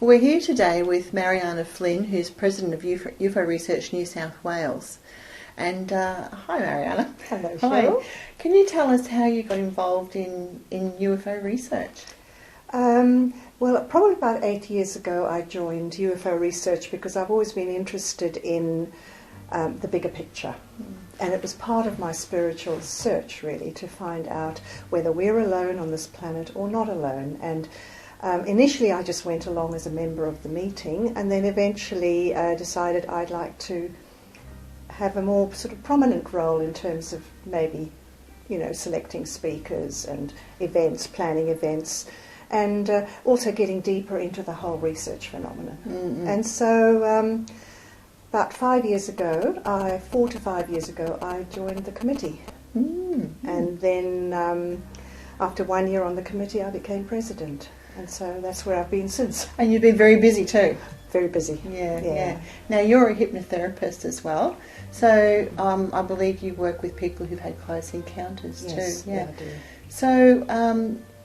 Well, we're here today with Mariana Flynn, who's President of UFO Research New South Wales. And hi, Mariana. Hello, Cheryl. Hi. Can you tell us how you got involved in UFO research? Well, probably about 8 years ago I joined UFO Research because I've always been interested in the bigger picture. And it was part of my spiritual search, really, to find out whether we're alone on this planet or not alone. And initially I just went along as a member of the meeting, and then eventually decided I'd like to have a more sort of prominent role in terms of maybe, selecting speakers and events, planning events, and also getting deeper into the whole research phenomenon. Mm-hmm. And so about 4 to 5 years ago, I joined the committee. Mm-hmm. And then after 1 year on the committee, I became president. And so that's where I've been since. And you've been very busy too. Very busy. Yeah. Now, you're a hypnotherapist as well. So I believe you work with people who've had close encounters too. Yeah, I do. So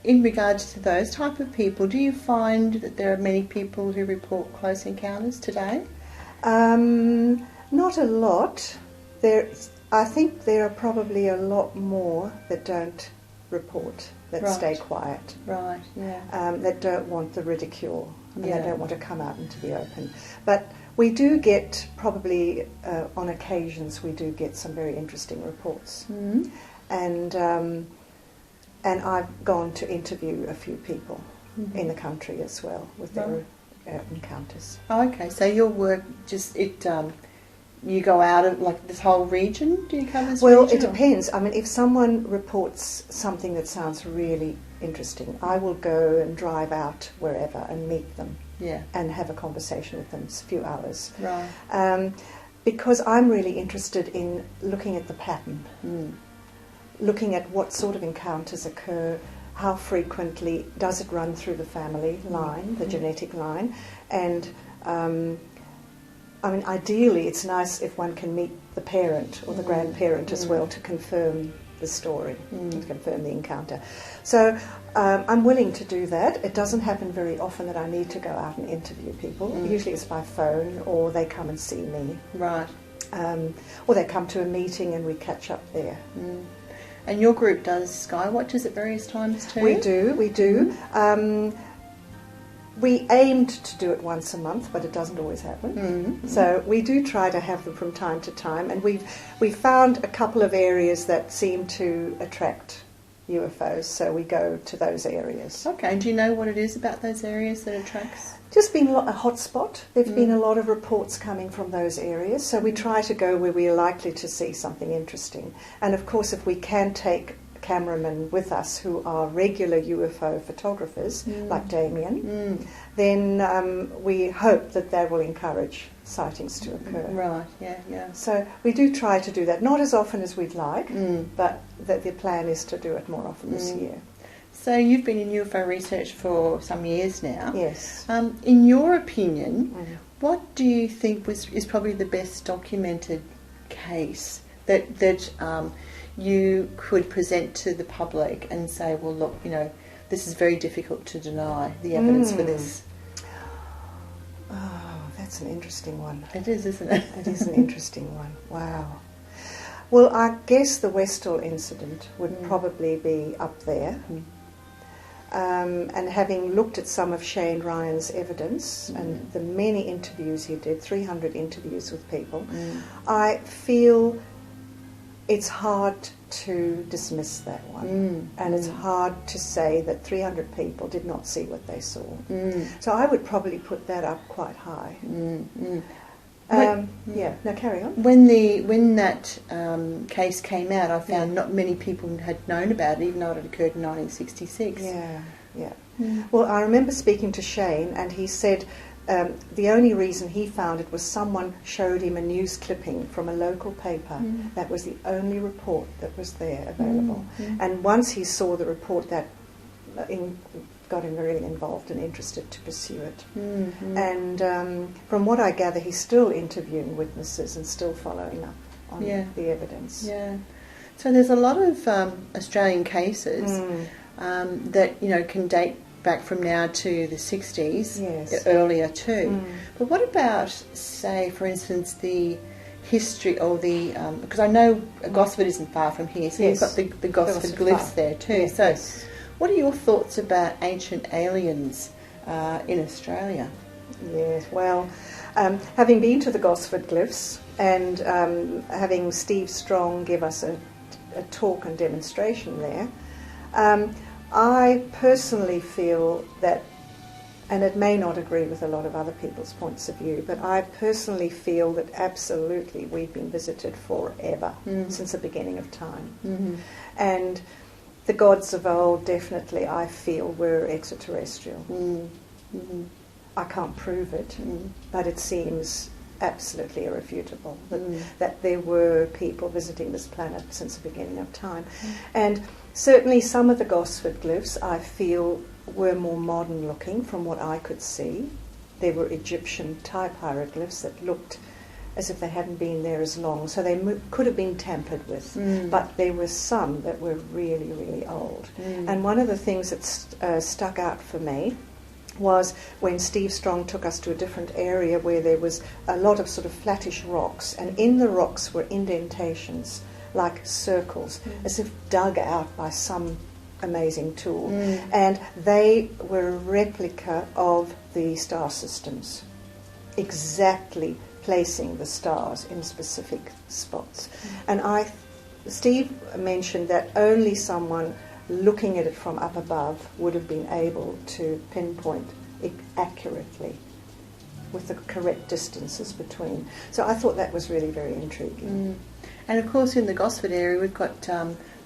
in regards to those type of people, do you find that there are many people who report close encounters today? Not a lot. I think there are probably a lot more that don't report, that stay quiet. Right, yeah. That don't want the ridicule, and they don't want to come out into the open. But we do get, probably on occasions, we do get some very interesting reports. Mm-hmm. And I've gone to interview a few people in the country as well with their encounters. Oh, okay, so your work you go out of like this whole region? Do you cover this region? Well, it depends. I mean, if someone reports something that sounds really interesting, I will go and drive out wherever and meet them. Yeah. And have a conversation with them. It's a few hours. Right. Because I'm really interested in looking at the pattern. Looking at what sort of encounters occur, how frequently does it run through the family line, the genetic line, and ideally it's nice if one can meet the parent or the grandparent as well to confirm the story, to confirm the encounter. So I'm willing to do that. It doesn't happen very often that I need to go out and interview people. Usually it's by phone, or they come and see me. Right. Or they come to a meeting and we catch up there. And your group does sky watches at various times too? We do. We aimed to do it once a month, but it doesn't always happen. So we do try to have them from time to time, and we've found a couple of areas that seem to attract UFOs, so we go to those areas. Okay, and do you know what it is about those areas that attracts? Just been a hot spot. There have been a lot of reports coming from those areas, so we try to go where we are likely to see something interesting. And of course, if we can take cameramen with us who are regular UFO photographers, like Damien, then we hope that will encourage sightings to occur. Right, yeah. So we do try to do that, not as often as we'd like, but the plan is to do it more often this year. So you've been in UFO research for some years now. Yes. In your opinion, what do you think is probably the best documented case that you could present to the public and say, well, look, this is very difficult to deny the evidence for this? Oh, that's an interesting one. It is, isn't it? It is an interesting one. Wow. Well, I guess the Westall incident would probably be up there. And having looked at some of Shane Ryan's evidence and the many interviews he did, 300 interviews with people, I feel it's hard to dismiss that one. And it's hard to say that 300 people did not see what they saw. So I would probably put that up quite high. No, carry on. When that case came out, I found not many people had known about it, even though it had occurred in 1966. Yeah. Well, I remember speaking to Shane, and he said the only reason he found it was someone showed him a news clipping from a local paper. That was the only report that was there available. And once he saw the report, that got him really involved and interested to pursue it. And from what I gather, he's still interviewing witnesses and still following up on the evidence. Yeah. So there's a lot of Australian cases that can date back from now to the 60s, Yes. earlier too. But what about, say, for instance, the history or the... because I know Gosford isn't far from here, so Yes. you've got the Gosford glyphs there too. Yes. So Yes. what are your thoughts about ancient aliens in Australia? Yes, well, having been to the Gosford glyphs and having Steve Strong give us a talk and demonstration there, I personally feel that, and it may not agree with a lot of other people's points of view, but I personally feel that absolutely we've been visited forever, since the beginning of time. And the gods of old definitely, I feel, were extraterrestrial. I can't prove it, but it seems absolutely irrefutable that there were people visiting this planet since the beginning of time. And certainly some of the Gosford glyphs, I feel, were more modern looking from what I could see. There were Egyptian type hieroglyphs that looked as if they hadn't been there as long, so they could have been tampered with. But there were some that were really, really old. And one of the things that stuck out for me was when Steve Strong took us to a different area where there was a lot of sort of flattish rocks, and in the rocks were indentations like circles, as if dug out by some amazing tool. And they were a replica of the star systems, exactly placing the stars in specific spots. And Steve mentioned that only someone looking at it from up above would have been able to pinpoint it accurately with the correct distances between. So I thought that was really very intriguing. And of course in the Gosford area we've got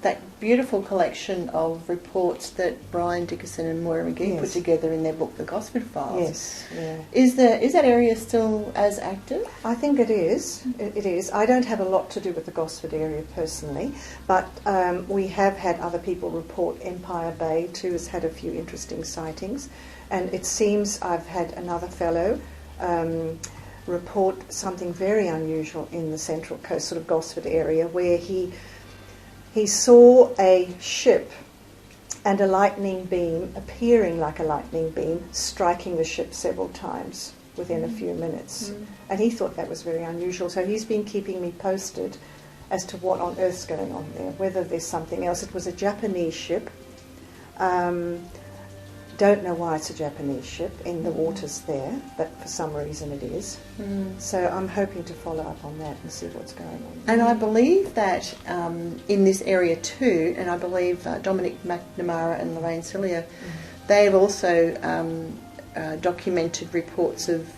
that beautiful collection of reports that Brian Dickerson and Moira McGee put together in their book, The Gosford Files. Yes, yeah. Is that area still as active? I think it is. It is. I don't have a lot to do with the Gosford area personally, but we have had other people report Empire Bay too has had a few interesting sightings, and it seems I've had another fellow report something very unusual in the Central Coast, sort of Gosford area, where he saw a ship and a lightning beam, appearing like a lightning beam, striking the ship several times within a few minutes. And he thought that was very unusual. So he's been keeping me posted as to what on earth's going on there, whether there's something else. It was a Japanese ship. Don't know why it's a Japanese ship in the waters there, but for some reason it is. So I'm hoping to follow up on that and see what's going on. And I believe that in this area too, and I believe Dominic McNamara and Lorraine Cillier, they've also documented reports of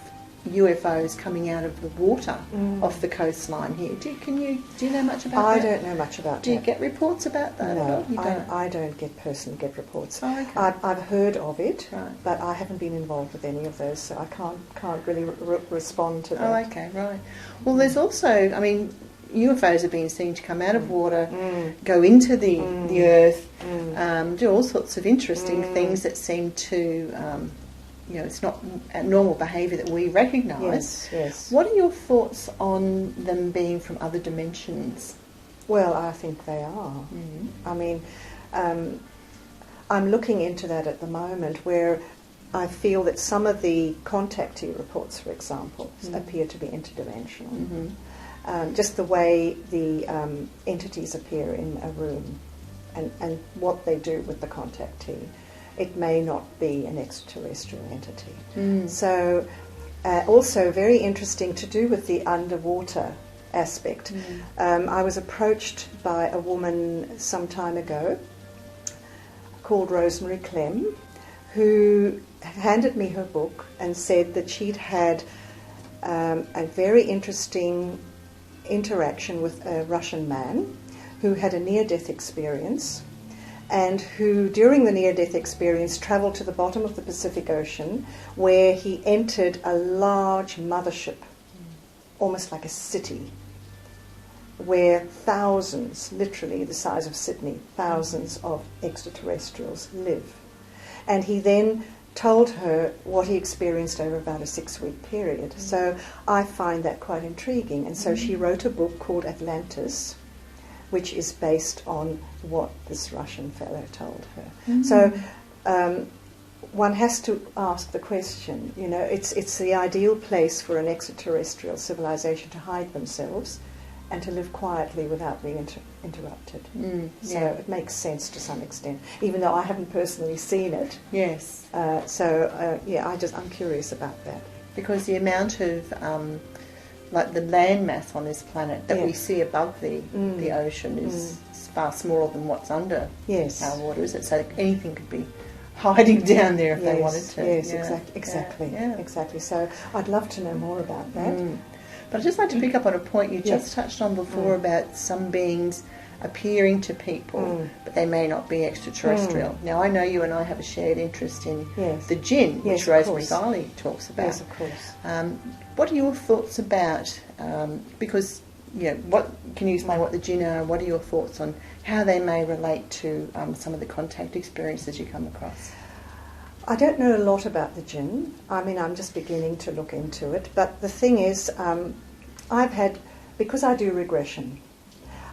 UFOs coming out of the water off the coastline here. Do you know much about that? I don't know much about that. Do you get reports about that? No, You don't? I don't personally get reports. Oh, okay. I've heard of it, Right. but I haven't been involved with any of those, so I can't really respond to that. Oh, okay, right. Well, there's also, I mean, UFOs have been seen to come out of water, go into the earth, do all sorts of interesting things that seem to... it's not a normal behaviour that we recognise. Yes. What are your thoughts on them being from other dimensions? Well, I think they are. I mean, I'm looking into that at the moment, where I feel that some of the contactee reports, for example, appear to be interdimensional. Just the way the entities appear in a room and what they do with the contactee. It may not be an extraterrestrial entity. So, also very interesting to do with the underwater aspect. I was approached by a woman some time ago called Rosemary Clem, who handed me her book and said that she'd had a very interesting interaction with a Russian man who had a near-death experience, and who, during the near-death experience, travelled to the bottom of the Pacific Ocean, where he entered a large mothership, almost like a city, where thousands, literally the size of Sydney, thousands of extraterrestrials live. And he then told her what he experienced over about a 6-week period. So I find that quite intriguing. And so she wrote a book called Atlantis, which is based on what this Russian fellow told her. So one has to ask the question, it's the ideal place for an extraterrestrial civilization to hide themselves and to live quietly without being interrupted. So it makes sense to some extent, even though I haven't personally seen it. Yes. I'm curious about that. Because the amount of, like the land mass on this planet that we see above the ocean is far smaller than what's under our water, is it? So anything could be hiding down there if they wanted to. Yes, exactly. So I'd love to know more about that. But I'd just like to pick up on a point you just touched on before about some beings appearing to people, but they may not be extraterrestrial. Now, I know you and I have a shared interest in the jinn, which Rosemary Garley talks about. Yes, of course. What are your thoughts about, because, what can you explain what the jinn are, and what are your thoughts on how they may relate to some of the contact experiences you come across? I don't know a lot about the jinn. I mean, I'm just beginning to look into it. But the thing is, because I do regression,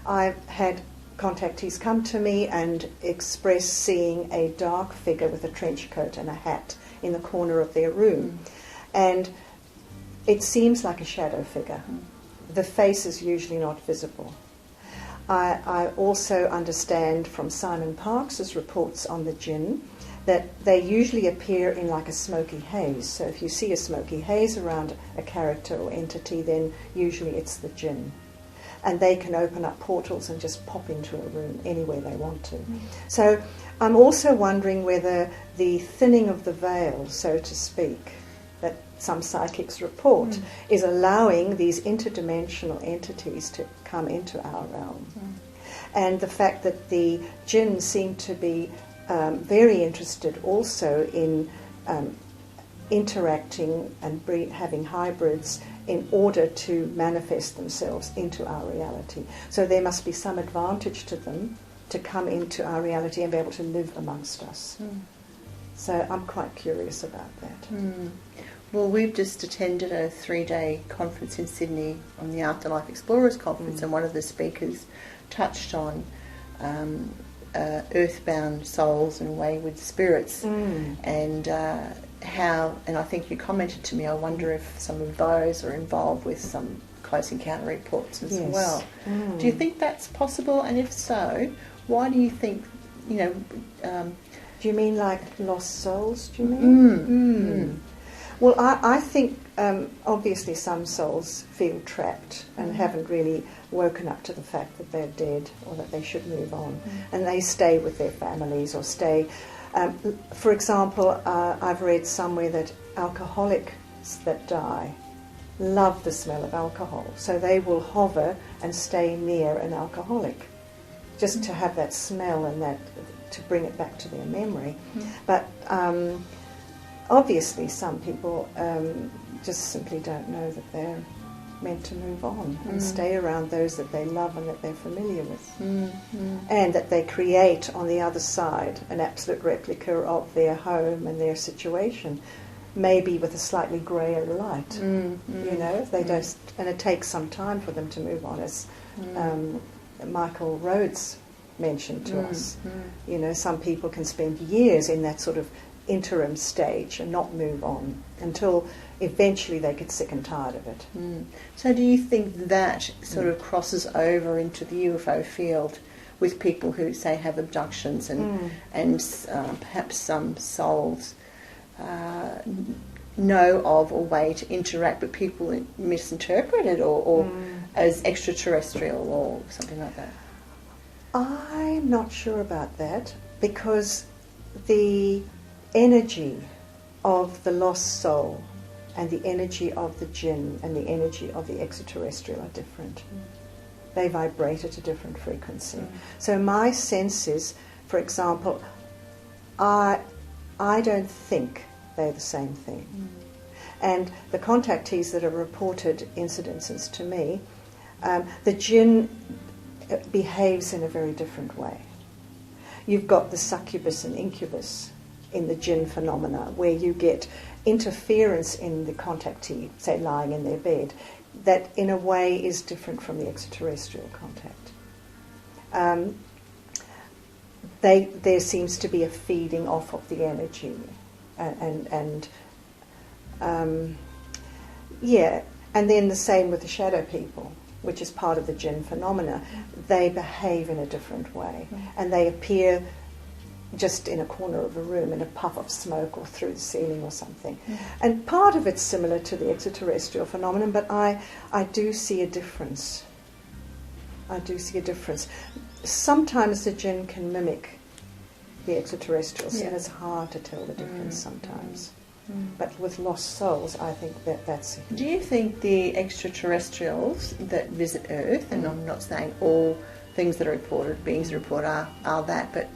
I've had contactees come to me and express seeing a dark figure with a trench coat and a hat in the corner of their room. And it seems like a shadow figure. The face is usually not visible. I also understand from Simon Parkes' reports on the jinn that they usually appear in like a smoky haze. So if you see a smoky haze around a character or entity, then usually it's the jinn. And they can open up portals and just pop into a room anywhere they want to. So I'm also wondering whether the thinning of the veil, so to speak, that some psychics report, is allowing these interdimensional entities to come into our realm. And the fact that the jinn seem to be very interested also in interacting and having hybrids in order to manifest themselves into our reality. So there must be some advantage to them to come into our reality and be able to live amongst us. So I'm quite curious about that. Well, we've just attended a 3-day conference in Sydney on the Afterlife Explorers Conference, and one of the speakers touched on earthbound souls and wayward spirits, and how, and I think you commented to me, I wonder if some of those are involved with some close encounter reports as well. Do you think that's possible? And if so, why do you think, do you mean like lost souls, do you mean? Well, I think obviously some souls feel trapped and haven't really woken up to the fact that they're dead or that they should move on, and they stay with their families or stay. For example, I've read somewhere that alcoholics that die love the smell of alcohol, so they will hover and stay near an alcoholic just to have that smell and that to bring it back to their memory. But obviously some people just simply don't know that they're meant to move on and stay around those that they love and that they're familiar with, and that they create on the other side an absolute replica of their home and their situation, maybe with a slightly greyer light. They don't, and it takes some time for them to move on, as Michael Rhodes mentioned to us. Some people can spend years in that sort of interim stage and not move on until eventually they get sick and tired of it. So do you think that sort of crosses over into the UFO field with people who, say, have abductions and perhaps some souls know of a way to interact, but people misinterpret it or as extraterrestrial or something like that? I'm not sure about that, because the energy of the lost soul and the energy of the jinn and the energy of the extraterrestrial are different. They vibrate at a different frequency. So my sense is, for example, I don't think they're the same thing. And the contactees that have reported incidences to me, the jinn behaves in a very different way. You've got the succubus and incubus in the jinn phenomena, where you get interference in the contactee, say lying in their bed, that in a way is different from the extraterrestrial contact. There seems to be a feeding off of the energy, and yeah, and then the same with the shadow people, which is part of the jinn phenomena. They behave in a different way, and they appear just in a corner of a room in a puff of smoke or through the ceiling or something. And part of it's similar to the extraterrestrial phenomenon, but I do see a difference. I do see a difference. Sometimes the jinn can mimic the extraterrestrials, and it's hard to tell the difference sometimes. But with lost souls, I think that's... Do you think the extraterrestrials that visit Earth, and I'm not saying all things that are reported, beings reported are that, but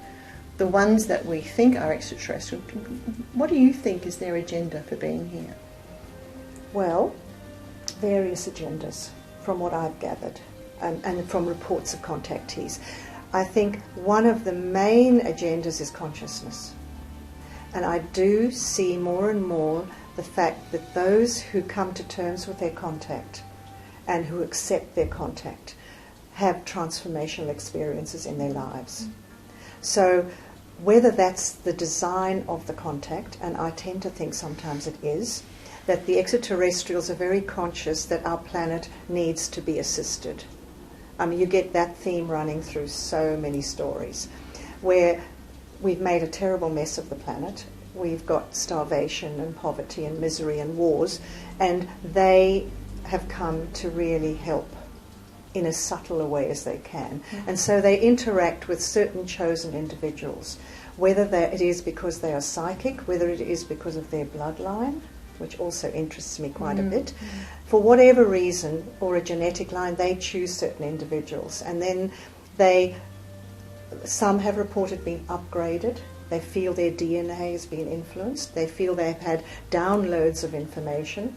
the ones that we think are extraterrestrial, what do you think is their agenda for being here? Well, various agendas, from what I've gathered, and from reports of contactees. I think one of the main agendas is consciousness. And I do see more and more the fact that those who come to terms with their contact and who accept their contact have transformational experiences in their lives. So whether that's the design of the contact, and I tend to think sometimes it is, that the extraterrestrials are very conscious that our planet needs to be assisted. I mean, you get that theme running through so many stories, where we've made a terrible mess of the planet. We've got starvation and poverty and misery and wars, and they have come to really help in as subtle a way as they can. And so they interact with certain chosen individuals, whether it is because they are psychic, whether it is because of their bloodline, which also interests me quite a bit. For whatever reason, or a genetic line, they choose certain individuals, and then some have reported being upgraded. They feel their DNA has been influenced. They feel they've had downloads of information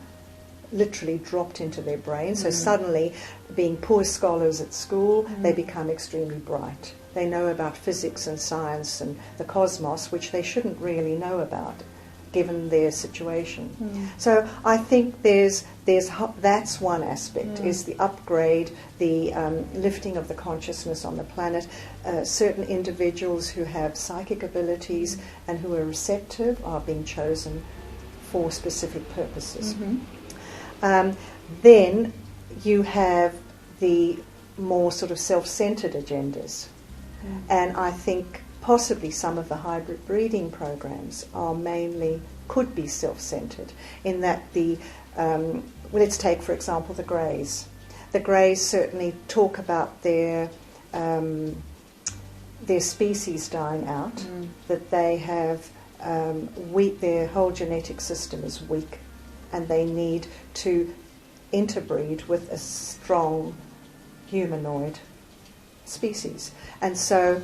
literally dropped into their brain. So suddenly, being poor scholars at school, they become extremely bright. They know about physics and science and the cosmos, which they shouldn't really know about, given their situation. So I think that's one aspect, is the upgrade, the lifting of the consciousness on the planet. Certain individuals who have psychic abilities and who are receptive are being chosen for specific purposes. Then you have the more sort of self-centered agendas. And I think possibly some of the hybrid breeding programs are could be self-centered, in that let's take, for example, the Greys. The Greys certainly talk about their species dying out, that they have their whole genetic system is weak, and they need to interbreed with a strong humanoid species. And so,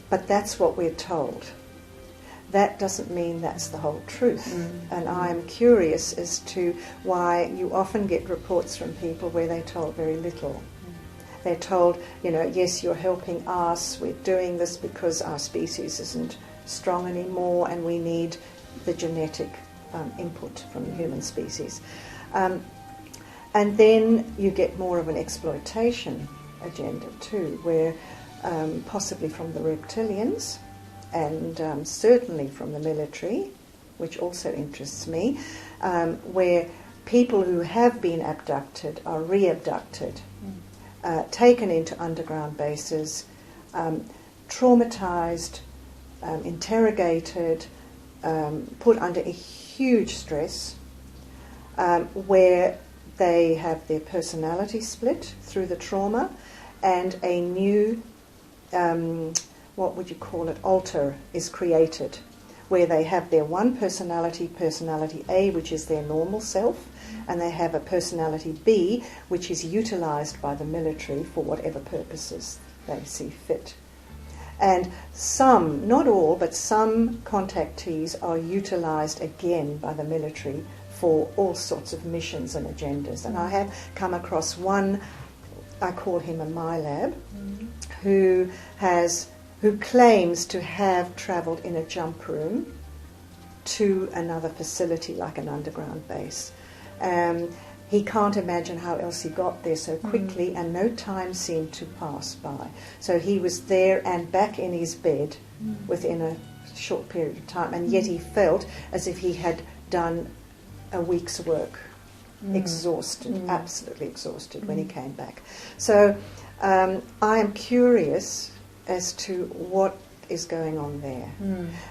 but that's what we're told. That doesn't mean that's the whole truth. And I'm curious as to why you often get reports from people where they're told very little. They're told, yes, you're helping us, we're doing this because our species isn't strong anymore and we need the genetic input from the human species. And then you get more of an exploitation agenda too, where possibly from the reptilians, and certainly from the military, which also interests me, where people who have been abducted are re-abducted, taken into underground bases, traumatized, interrogated, put under a huge stress, where they have their personality split through the trauma, and a new what would you call it, alter is created, where they have their one personality A, which is their normal self, and they have a personality B, which is utilized by the military for whatever purposes they see fit. And some, not all, but some contactees are utilized again by the military for all sorts of missions and agendas. And I have come across one, I call him a MyLab, who claims to have travelled in a jump room to another facility like an underground base. He can't imagine how else he got there so quickly, and no time seemed to pass by. So he was there and back in his bed within a short period of time, and yet he felt as if he had done a week's work, exhausted, absolutely exhausted when he came back. So I am curious as to what is going on there.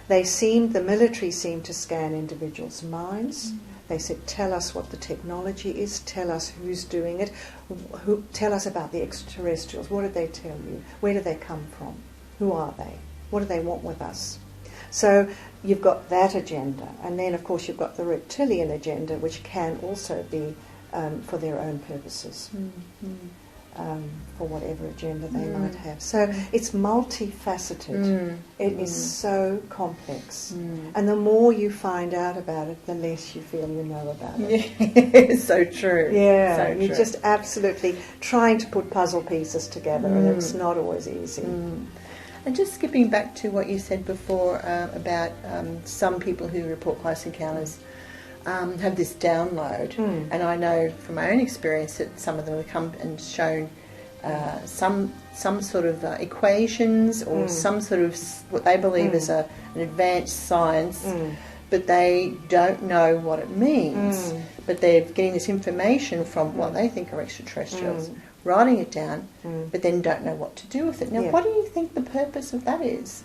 The military seemed to scan individuals' minds. They said, tell us what the technology is, tell us who's doing it, tell us about the extraterrestrials. What did they tell you? Where do they come from? Who are they? What do they want with us? So you've got that agenda, and then of course you've got the reptilian agenda, which can also be for their own purposes, for whatever agenda they might have. So it's multifaceted. It is so complex, and the more you find out about it, the less you feel you know about it. Yeah, so true. Yeah, so you're true. just absolutely trying to put puzzle pieces together, and it's not always easy. And just skipping back to what you said before about some people who report close encounters have this download, and I know from my own experience that some of them have come and shown some sort of equations or some sort of what they believe is an advanced science, but they don't know what it means. But they're getting this information from what they think are extraterrestrials, writing it down, but then don't know what to do with it. Now, what do you think the purpose of that is?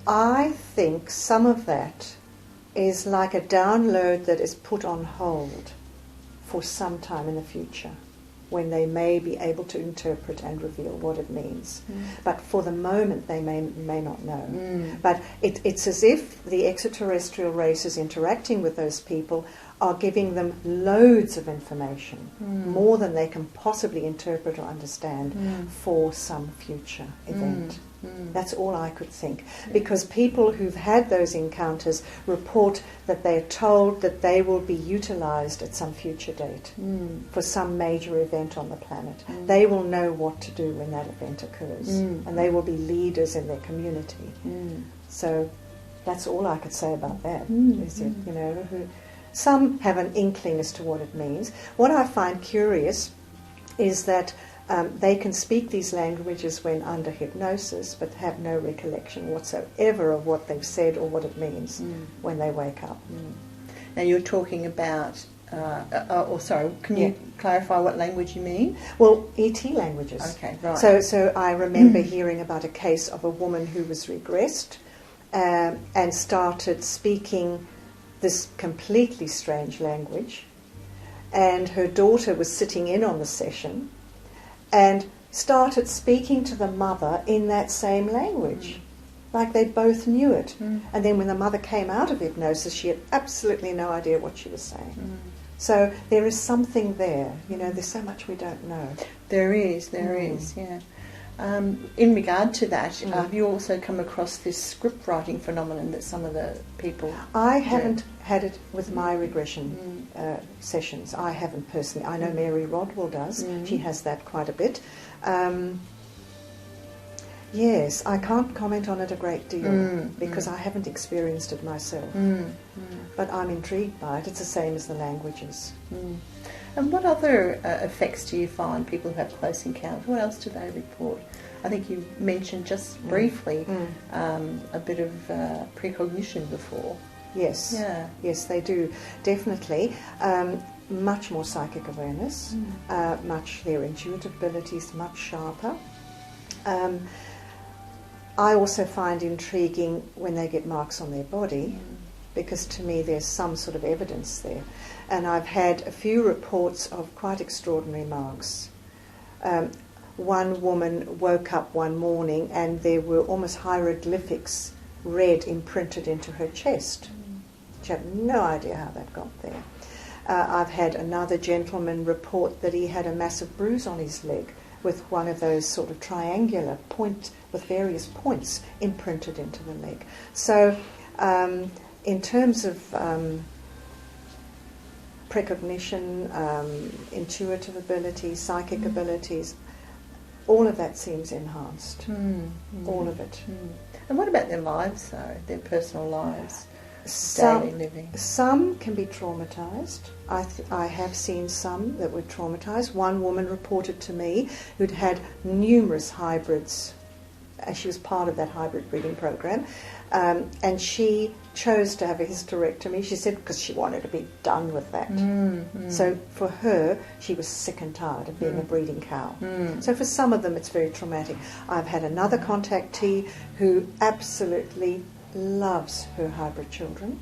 I think some of that is like a download that is put on hold for some time in the future, when they may be able to interpret and reveal what it means. But for the moment they may not know. But it's as if the extraterrestrial races interacting with those people are giving them loads of information, more than they can possibly interpret or understand for some future event. That's all I could think. Because people who've had those encounters report that they're told that they will be utilized at some future date for some major event on the planet. They will know what to do when that event occurs, and they will be leaders in their community. So that's all I could say about that. Is it, you know, some have an inkling as to what it means. What I find curious is that they can speak these languages when under hypnosis, but have no recollection whatsoever of what they've said or what it means when they wake up. Now you're talking about, can you clarify what language you mean? Well, ET languages. Okay, right. So I remember hearing about a case of a woman who was regressed and started speaking this completely strange language, and her daughter was sitting in on the session and started speaking to the mother in that same language, like they both knew it. And then when the mother came out of hypnosis, she had absolutely no idea what she was saying. So there is something there, you know, there's so much we don't know. There is, yeah. In regard to that, have you also come across this script writing phenomenon that some of the people I haven't had it with my regression sessions. I haven't personally. I know Mary Rodwell does. She has that quite a bit. Yes, I can't comment on it a great deal because I haven't experienced it myself. But I'm intrigued by it. It's the same as the languages. And what other effects do you find people who have close encounters? What else do they report? I think you mentioned just briefly a bit of precognition before. Yes, yes, they do, definitely. Much more psychic awareness, their intuitive abilities much sharper. I also find intriguing when they get marks on their body, because to me there's some sort of evidence there. And I've had a few reports of quite extraordinary marks. One woman woke up one morning and there were almost hieroglyphics, red, imprinted into her chest. She had no idea how that got there. I've had another gentleman report that he had a massive bruise on his leg with one of those sort of triangular point with various points imprinted into the leg. So in terms of precognition, intuitive abilities, psychic abilities, all of that seems enhanced. All of it. And what about their lives, though? Their personal lives, daily living? Some can be traumatised. I have seen some that were traumatised. One woman reported to me who'd had numerous hybrids she was part of that hybrid breeding program, and she chose to have a hysterectomy, she said, because she wanted to be done with that. So for her, she was sick and tired of being a breeding cow. So for some of them, it's very traumatic. I've had another contactee who absolutely loves her hybrid children,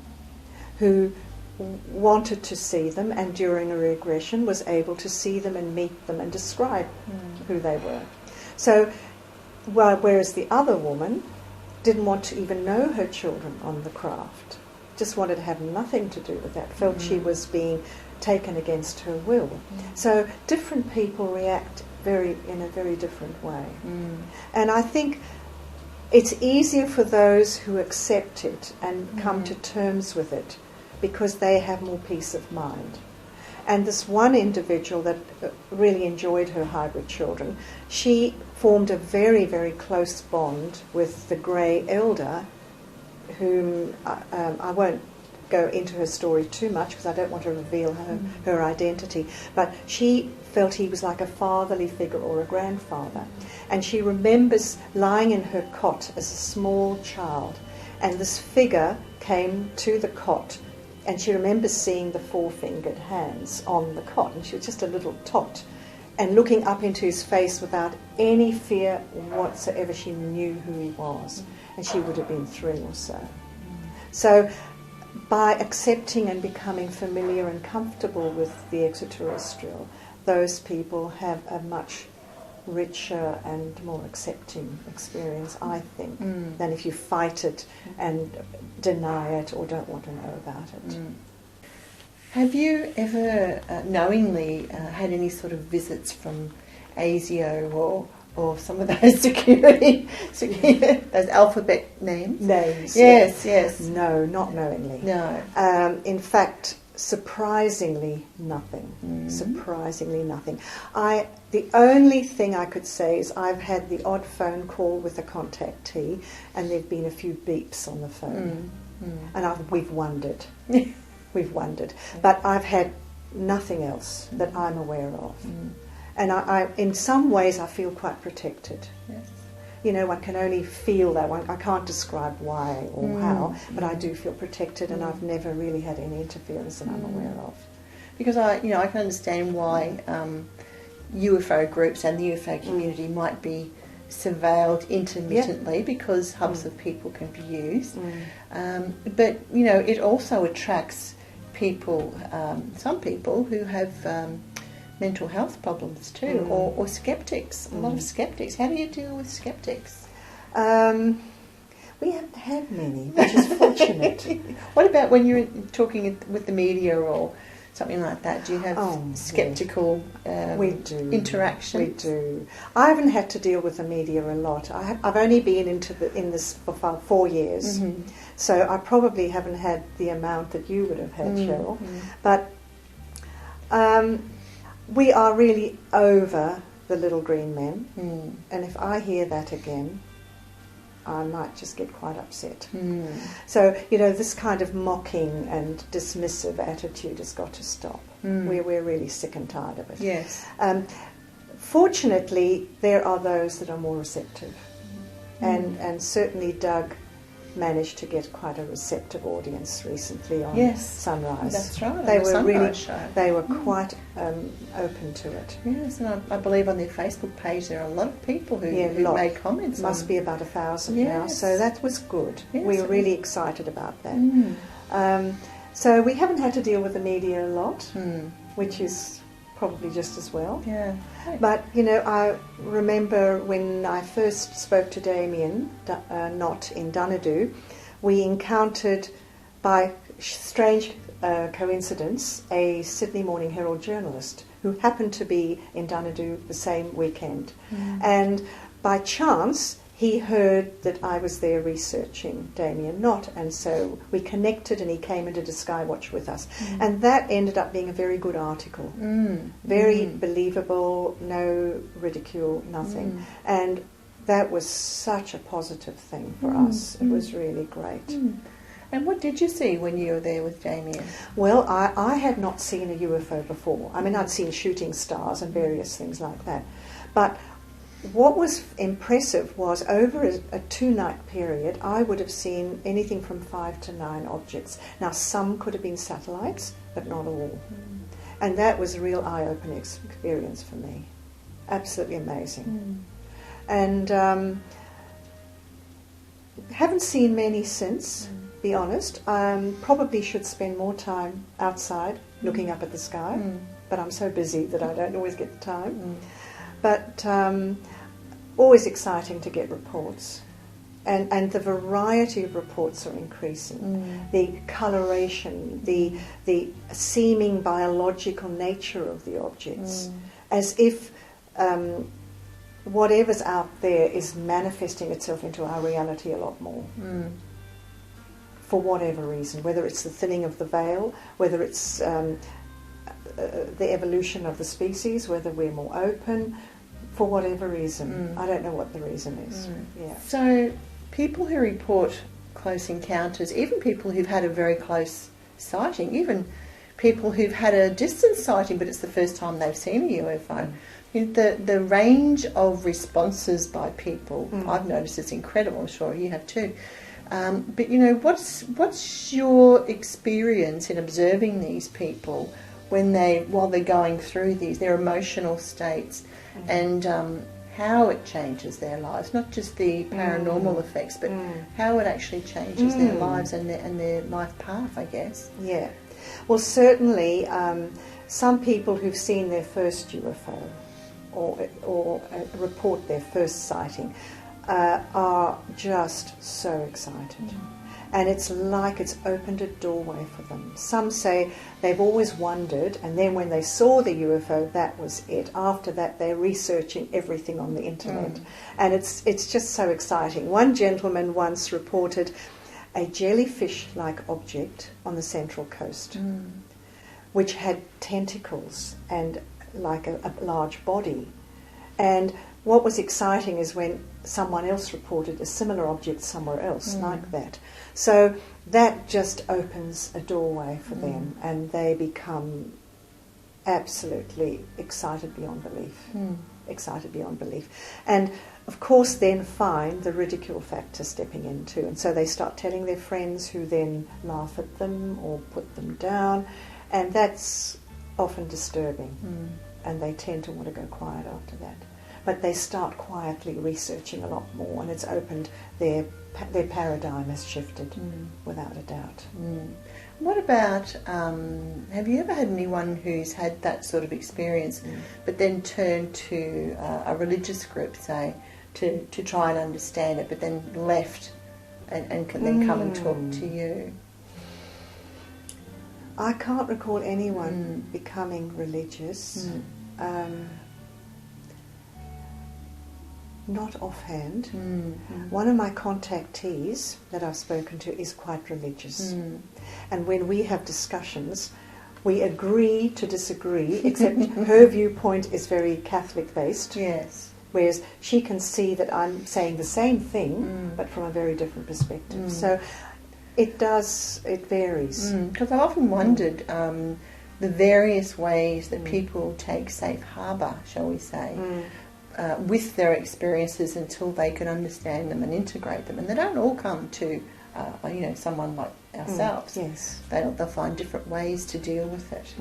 who wanted to see them, and during a regression was able to see them and meet them and describe who they were. So, whereas the other woman didn't want to even know her children on the craft, just wanted to have nothing to do with that, felt she was being taken against her will. So different people react in a very different way. And I think it's easier for those who accept it and come to terms with it, because they have more peace of mind. And this one individual that really enjoyed her hybrid children, she formed a very, very close bond with the grey elder, whom I won't go into her story too much because I don't want to reveal her identity, but she felt he was like a fatherly figure or a grandfather. And she remembers lying in her cot as a small child, and this figure came to the cot, and she remembers seeing the four-fingered hands on the cot, and she was just a little tot, and looking up into his face without any fear whatsoever. She knew who he was, and she would have been 3 or so. So by accepting and becoming familiar and comfortable with the extraterrestrial, those people have a much richer and more accepting experience, I think, than if you fight it and deny it or don't want to know about it. Have you ever knowingly had any sort of visits from ASIO or some of those security those alphabet names? Yes. No, not knowingly. No. In fact, surprisingly nothing. Surprisingly nothing. The only thing I could say is I've had the odd phone call with a contactee, and there've been a few beeps on the phone, and we've wondered. We've wondered, but I've had nothing else that I'm aware of, and I in some ways I feel quite protected. Yes. You know, one can only feel that. I can't describe why or how, but I do feel protected, and I've never really had any interference that I'm aware of. Because I can understand why UFO groups and the UFO community might be surveilled intermittently because hubs of people can be used. But it also attracts people, some people who have mental health problems too, or skeptics. A lot of skeptics. How do you deal with skeptics? We haven't had many, which is fortunate. What about when you're talking with the media or something like that? Do you have sceptical interactions? We do. I haven't had to deal with the media a lot. I've only been in this for 4 years, so I probably haven't had the amount that you would have had, Cheryl. But we are really over the little green men, and if I hear that again, I might just get quite upset. So, this kind of mocking and dismissive attitude has got to stop. We're really sick and tired of it. Yes. Fortunately, there are those that are more receptive. And certainly Doug managed to get quite a receptive audience recently on Sunrise. That's right. They were Sunrise show. They were quite open to it. Yes, and I believe on their Facebook page there are a lot of people who made comments. Must be about 1,000 now, so that was good. Yes, we were really excited about that. So we haven't had to deal with the media a lot, which is probably just as well. Yeah. But, I remember when I first spoke to Damien, not in Downunder, we encountered, by strange coincidence, a Sydney Morning Herald journalist who happened to be in Downunder the same weekend. And by chance, he heard that I was there researching Damien Knott, and so we connected and he came into the Skywatch with us. And that ended up being a very good article. Very believable, no ridicule, nothing. And that was such a positive thing for us. It was really great. And what did you see when you were there with Damien? Well, I had not seen a UFO before. I mean, I'd seen shooting stars and various things like that. But what was impressive was over a 2-night period, I would have seen anything from 5 to 9 objects. Now, some could have been satellites, but not all. And that was a real eye-opening experience for me. Absolutely amazing. And haven't seen many since, be honest. Probably should spend more time outside looking up at the sky, but I'm so busy that I don't always get the time. But always exciting to get reports. And the variety of reports are increasing. The coloration, the seeming biological nature of the objects, as if whatever's out there is manifesting itself into our reality a lot more. For whatever reason, whether it's the thinning of the veil, whether it's the evolution of the species, whether we're more open, for whatever reason. I don't know what the reason is. Yeah. So people who report close encounters, even people who've had a very close sighting, even people who've had a distant sighting but it's the first time they've seen a UFO, the range of responses by people, I've noticed it's incredible. I'm sure you have too. But what's your experience in observing these people while they're going through their emotional states, and how it changes their lives, not just the paranormal effects, but how it actually changes their lives and their life path, I guess. Yeah. Well, certainly some people who've seen their first UFO or report their first sighting are just so excited. And it's like it's opened a doorway for them. Some say they've always wondered, and then when they saw the UFO, that was it. After that, they're researching everything on the internet. And it's just so exciting. One gentleman once reported a jellyfish-like object on the Central Coast, which had tentacles and like a large body. And what was exciting is when someone else reported a similar object somewhere else like that. So that just opens a doorway for them, and they become absolutely excited beyond belief. Excited beyond belief. And of course then find the ridicule factor stepping in too. And so they start telling their friends, who then laugh at them or put them down. And that's often disturbing. And they tend to want to go quiet after that. But they start quietly researching a lot more, and it's opened their paradigm has shifted, without a doubt. What about, have you ever had anyone who's had that sort of experience, but then turned to a religious group, say, to try and understand it, but then left and can then come and talk to you? I can't recall anyone becoming religious. Not offhand. One of my contactees that I've spoken to is quite religious. And when we have discussions, we agree to disagree, except her viewpoint is very Catholic-based. Yes. Whereas she can see that I'm saying the same thing, but from a very different perspective. So it varies. Because I've often wondered the various ways that people take safe harbour, shall we say, with their experiences until they can understand them and integrate them. And they don't all come to, someone like ourselves. Yes. They'll find different ways to deal with it.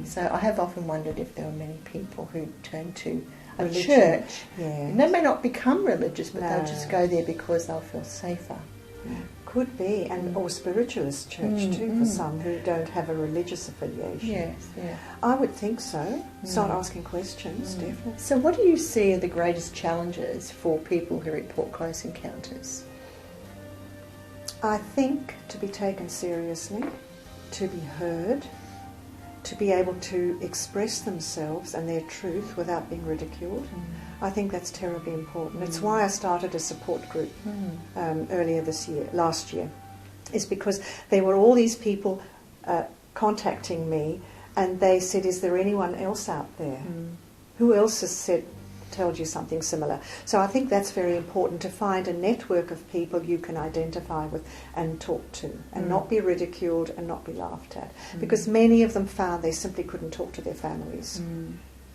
So I have often wondered if there are many people who turn to a church. Yeah. And they may not become religious, but they'll just go there because they'll feel safer. Could be, and or spiritualist church too, for some who don't have a religious affiliation. Yes, yeah. I would think so. Start asking questions, definitely. So what do you see are the greatest challenges for people who report close encounters? I think to be taken seriously, to be heard, to be able to express themselves and their truth without being ridiculed. I think that's terribly important. It's why I started a support group last year, is because there were all these people contacting me, and they said, is there anyone else out there? Who else has told you something similar? So I think that's very important, to find a network of people you can identify with and talk to, and not be ridiculed and not be laughed at. Because many of them found they simply couldn't talk to their families.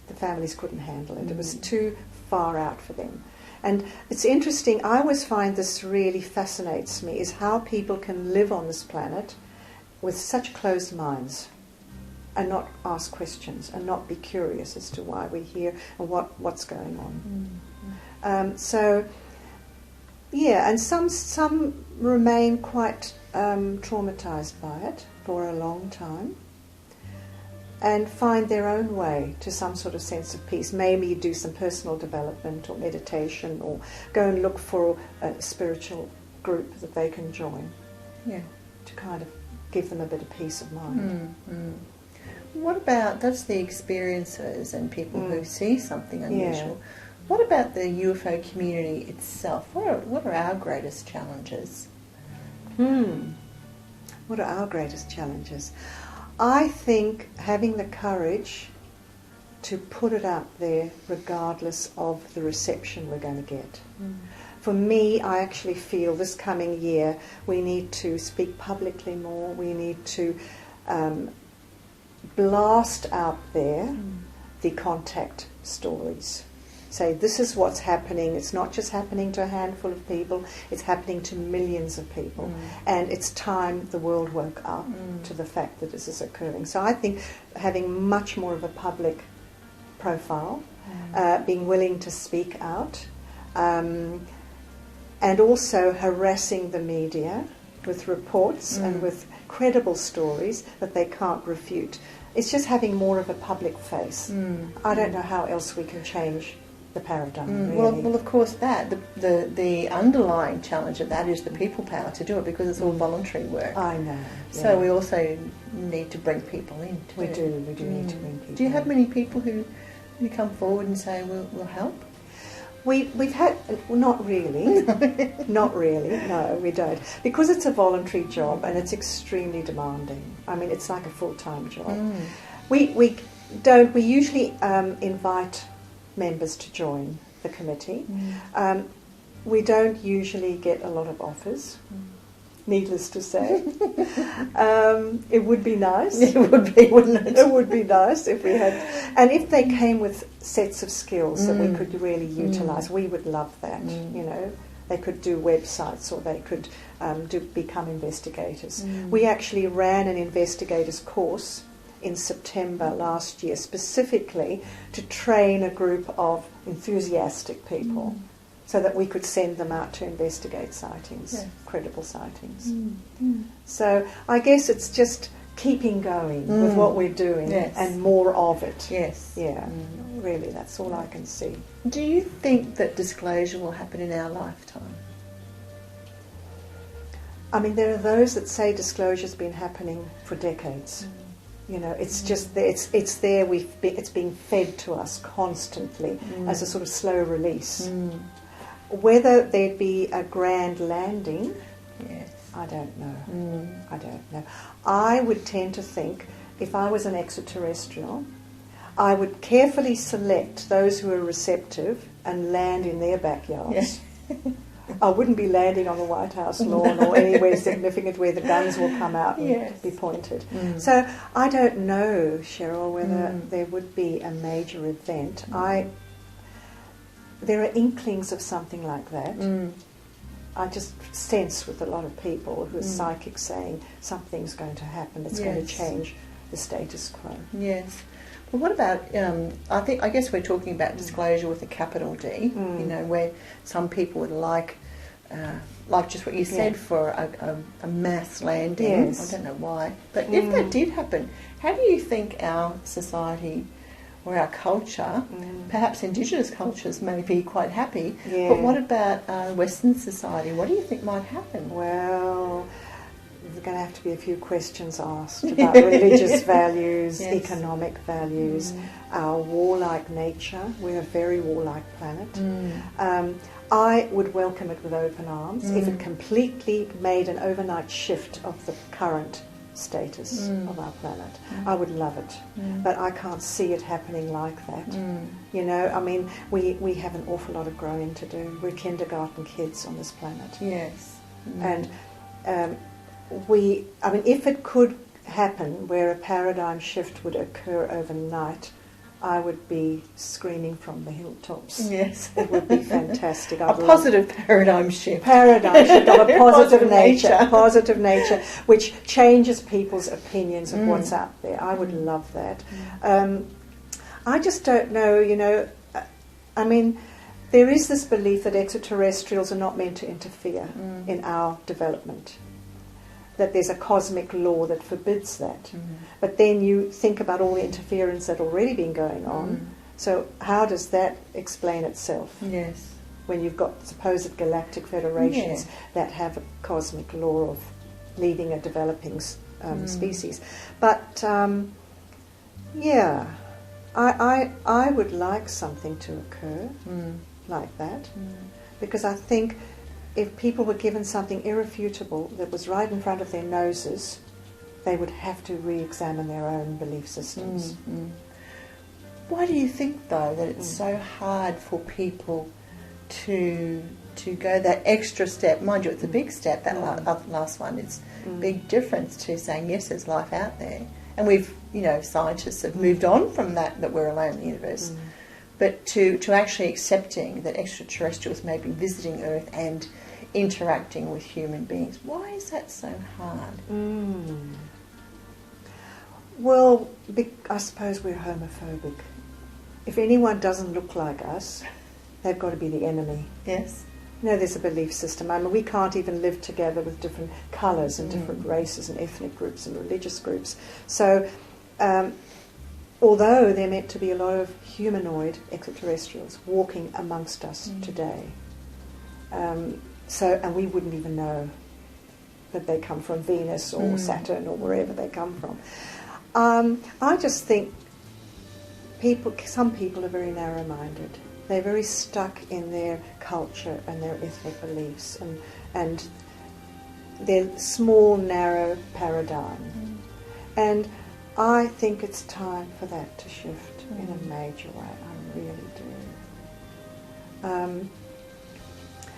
The families couldn't handle it. It was too far out for them. And it's interesting, I always find this really fascinates me, is how people can live on this planet with such closed minds and not ask questions and not be curious as to why we're here and what's going on. So, yeah, and some remain quite traumatized by it for a long time and find their own way to some sort of sense of peace. Maybe do some personal development or meditation or go and look for a spiritual group that they can join to kind of give them a bit of peace of mind. What about, that's the experiencers and people who see something unusual. What about the UFO community itself? What are our greatest challenges? What are our greatest challenges? I think having the courage to put it out there regardless of the reception we're going to get. For me, I actually feel this coming year we need to speak publicly more, we need to blast out there the contact stories. Say, this is what's happening. It's not just happening to a handful of people, it's happening to millions of people. And it's time the world woke up to the fact that this is occurring. So I think having much more of a public profile, being willing to speak out, and also harassing the media with reports and with credible stories that they can't refute. It's just having more of a public face. I don't know how else we can change the paradigm. Really. Well, of course, the underlying challenge of that is the people power to do it, because it's all voluntary work. I know. So we also need to bring people in. We do need to bring people. Do you have many people who come forward and say we'll help? We've had, not really, not really, no, we don't. Because it's a voluntary job and it's extremely demanding. I mean, it's like a full-time job. We usually invite members to join the committee. We don't usually get a lot of offers, needless to say. It would be nice. It would be, wouldn't it? It would be nice if we had. And if they came with sets of skills that we could really utilise, we would love that. You know, they could do websites or they could become investigators. We actually ran an investigators course in September last year, specifically to train a group of enthusiastic people so that we could send them out to investigate sightings, credible sightings. So I guess it's just keeping going with what we're doing and more of it. Yeah, really, that's all I can see. Do you think that disclosure will happen in our lifetime? I mean, there are those that say disclosure's been happening for decades. You know, it's just there. It's there. It's being fed to us constantly as a sort of slow release. Whether there'd be a grand landing, I don't know. I don't know. I would tend to think, if I was an extraterrestrial, I would carefully select those who are receptive and land in their backyards. I wouldn't be landing on the White House lawn or anywhere significant where the guns will come out and be pointed. So I don't know, Cheryl, whether there would be a major event. There are inklings of something like that. I just sense with a lot of people who are psychic saying something's going to happen that's going to change the status quo. Yes. Well, what about, I guess we're talking about disclosure with a capital D, you know, where some people would like just what you said, for a mass landing. I don't know why. But if that did happen, how do you think our society or our culture, perhaps Indigenous cultures may be quite happy, but what about Western society? What do you think might happen? Well, there's going to have to be a few questions asked about religious values, economic values, our warlike nature. We're a very warlike planet. I would welcome it with open arms if it completely made an overnight shift of the current status of our planet. I would love it, but I can't see it happening like that. You know, I mean, we have an awful lot of growing to do. We're kindergarten kids on this planet. And if it could happen where a paradigm shift would occur overnight, I would be screaming from the hilltops. Yes. It would be fantastic. A positive paradigm shift. Paradigm shift of a positive nature. nature. Positive nature, which changes people's opinions of what's out there. I would love that. I just don't know, I mean, there is this belief that extraterrestrials are not meant to interfere in our development, that there's a cosmic law that forbids that. But then you think about all the interference that already been going on. So how does that explain itself? Yes. When you've got supposed galactic federations that have a cosmic law of leading a developing species. But, yeah, I would like something to occur like that, because I think if people were given something irrefutable that was right in front of their noses, they would have to re-examine their own belief systems. Why do you think, though, that it's so hard for people to go that extra step? Mind you, it's a big step, that last one. It's a big difference to saying, yes, there's life out there. And we've, scientists have moved on from that we're alone in the universe. But to actually accepting that extraterrestrials may be visiting Earth and interacting with human beings, why is that so hard? Well, I suppose we're homophobic. If anyone doesn't look like us, they've got to be the enemy. Yes. There's a belief system. I mean, we can't even live together with different colours and different races and ethnic groups and religious groups. So, although there are meant to be a lot of humanoid extraterrestrials walking amongst us today, and we wouldn't even know that they come from Venus or Saturn or wherever they come from. I just think some people are very narrow-minded. They're very stuck in their culture and their ethnic beliefs and their small, narrow paradigm. And I think it's time for that to shift in a major way. I really do.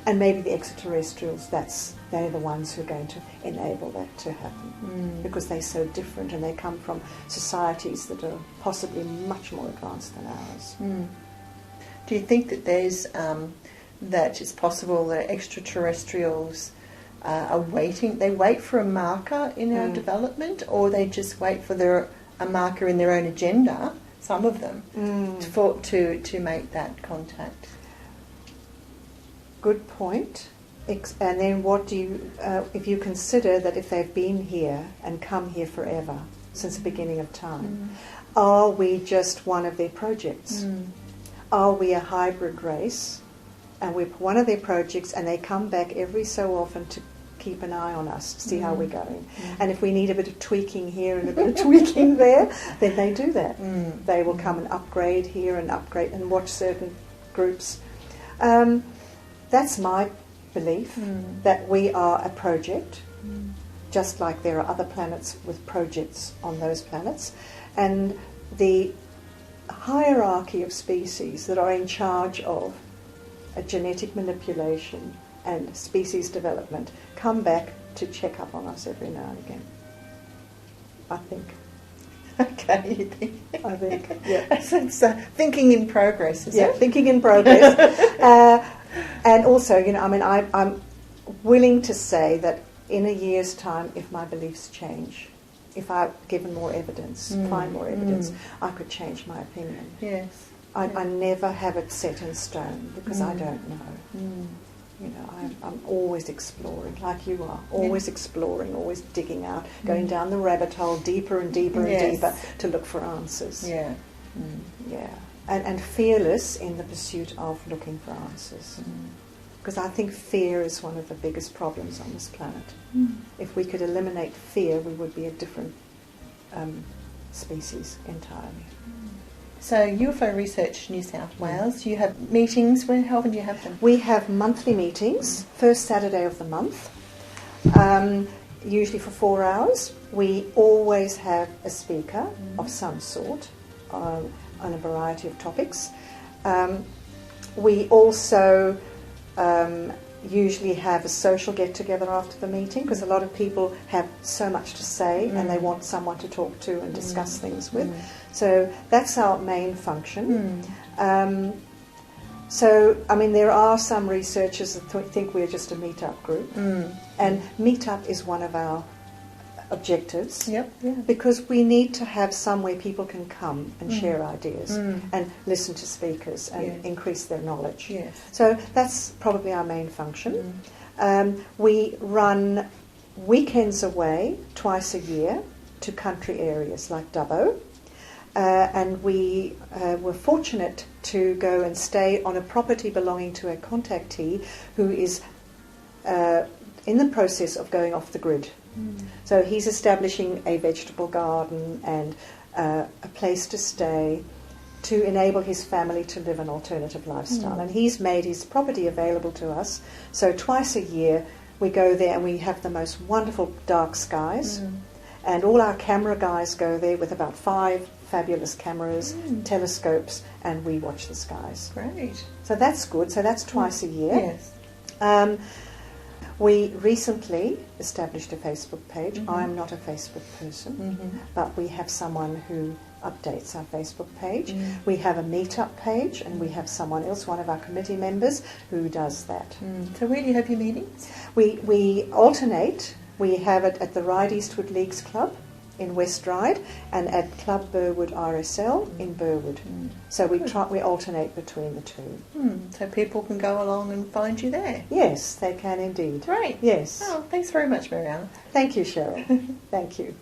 And maybe the extraterrestrials, they're the ones who are going to enable that to happen, because they're so different and they come from societies that are possibly much more advanced than ours. Do you think that that it's possible that extraterrestrials are waiting? They wait for a marker in our development, or they just wait for a marker in their own agenda? Some of them to make that contact. Good point. And then what do you, if you consider that if they've been here and come here forever, since the beginning of time, are we just one of their projects? Are we a hybrid race and we're one of their projects and they come back every so often to keep an eye on us, to see how we're going? And if we need a bit of tweaking here and a bit of tweaking there, then they do that. They will come and upgrade here and upgrade and watch certain groups. That's my belief, that we are a project, just like there are other planets with projects on those planets. And the hierarchy of species that are in charge of a genetic manipulation and species development come back to check up on us every now and again. I think. Okay, you think? I think, yeah. It's thinking in progress, is it? Yeah, thinking in progress. And also, I'm willing to say that in a year's time, if my beliefs change, if I've given more evidence, find more evidence, I could change my opinion. Yes. I never have it set in stone because I don't know. I'm always exploring, like you are, always exploring, always digging out, going down the rabbit hole deeper and deeper and deeper to look for answers. Yeah. Yeah. And fearless in the pursuit of looking for answers. Because I think fear is one of the biggest problems on this planet. If we could eliminate fear, we would be a different species entirely. So UFO Research New South Wales, you have meetings. How often do you have them? We have monthly meetings, first Saturday of the month, usually for 4 hours. We always have a speaker of some sort on a variety of topics. We also usually have a social get-together after the meeting, because a lot of people have so much to say and they want someone to talk to and discuss things with. So that's our main function. So, I mean, there are some researchers that think we're just a Meetup group, and Meetup is one of our objectives, because we need to have somewhere people can come and share ideas and listen to speakers and increase their knowledge. So that's probably our main function. We run weekends away twice a year to country areas like Dubbo, and we were fortunate to go and stay on a property belonging to a contactee who is in the process of going off the grid. So he's establishing a vegetable garden and a place to stay to enable his family to live an alternative lifestyle. And he's made his property available to us. So twice a year we go there and we have the most wonderful dark skies. And all our camera guys go there with about 5 fabulous cameras, telescopes, and we watch the skies. Great. So that's good. So that's twice a year. Yes. We recently established a Facebook page. I'm not a Facebook person, but we have someone who updates our Facebook page. We have a Meetup page, and we have someone else, one of our committee members, who does that. So where do you have your meetings? We alternate. We have it at the Ryde Eastwood Leagues Club in West Ryde and at Club Burwood RSL in Burwood. So we alternate between the two. So people can go along and find you there? Yes, they can indeed. Great. Yes. Oh, thanks very much, Mariana. Thank you, Cheryl. Thank you.